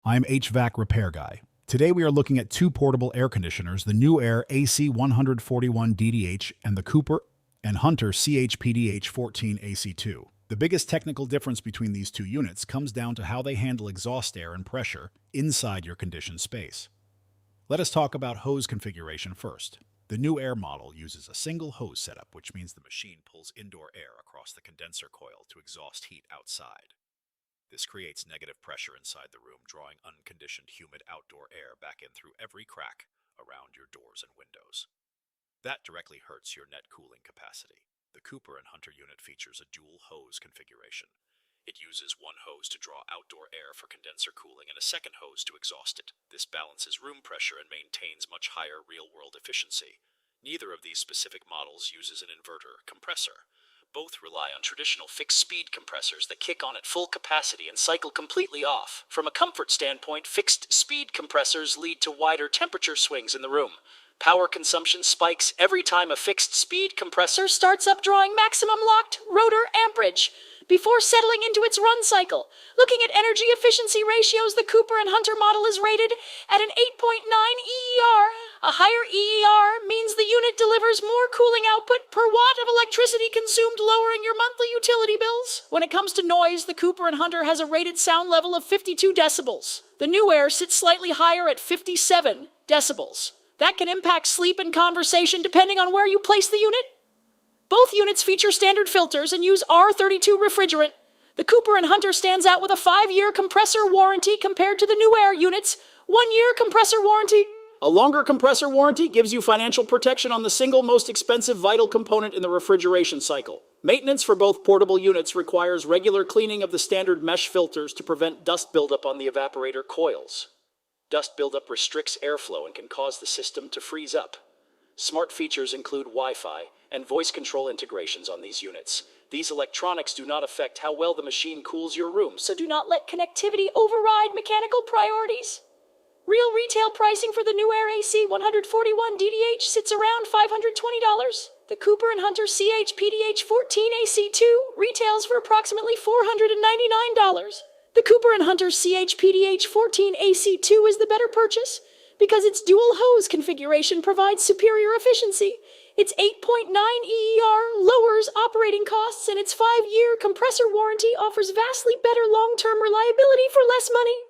I'm HVAC Repair Guy. Today we are looking at two portable air conditioners, the Newair AC-141DDH and the Cooper and Hunter CH-PDH14AC2. The biggest technical difference between these two units comes down to how they handle exhaust air and pressure inside your conditioned space. Let us talk about hose configuration first. The Newair model uses a single hose setup, which means the machine pulls indoor air across the condenser coil to exhaust heat outside. This creates negative pressure inside the room, drawing unconditioned humid outdoor air back in through every crack around your doors and windows. That directly hurts your net cooling capacity. The Cooper and Hunter unit features a dual hose configuration. It uses one hose to draw outdoor air for condenser cooling and a second hose to exhaust it. This balances room pressure and maintains much higher real-world efficiency. Neither of these specific models uses an inverter compressor. Both rely on traditional fixed-speed compressors that kick on at full capacity and cycle completely off. From a comfort standpoint, fixed-speed compressors lead to wider temperature swings in the room. Power consumption spikes every time a fixed-speed compressor starts up, drawing maximum locked rotor amperage before settling into its run cycle. Looking at energy efficiency ratios, the Cooper and Hunter model is rated at an 8.9 EER. A higher EER means the unit delivers more cooling output per watt of electricity consumed, lowering your monthly utility bills. When it comes to noise, the Cooper and Hunter has a rated sound level of 52 decibels. The Newair sits slightly higher at 57 decibels. That can impact sleep and conversation depending on where you place the unit. Both units feature standard filters and use R32 refrigerant. The Cooper and Hunter stands out with a 5-year compressor warranty compared to the Newair units' 1-year compressor warranty. A longer compressor warranty gives you financial protection on the single most expensive vital component in the refrigeration cycle. Maintenance for both portable units requires regular cleaning of the standard mesh filters to prevent dust buildup on the evaporator coils. Dust buildup restricts airflow and can cause the system to freeze up. Smart features include Wi-Fi and voice control integrations on these units. These electronics do not affect how well the machine cools your room, so do not let connectivity override mechanical priorities. Real retail pricing for the Newair AC-141DDH sits around $520. The Cooper and Hunter CH-PDH14AC2 retails for approximately $499. The Cooper and Hunter CH-PDH14AC2 is the better purchase because its dual hose configuration provides superior efficiency. Its 8.9 EER lowers operating costs, and its 5-year compressor warranty offers vastly better long-term reliability for less money.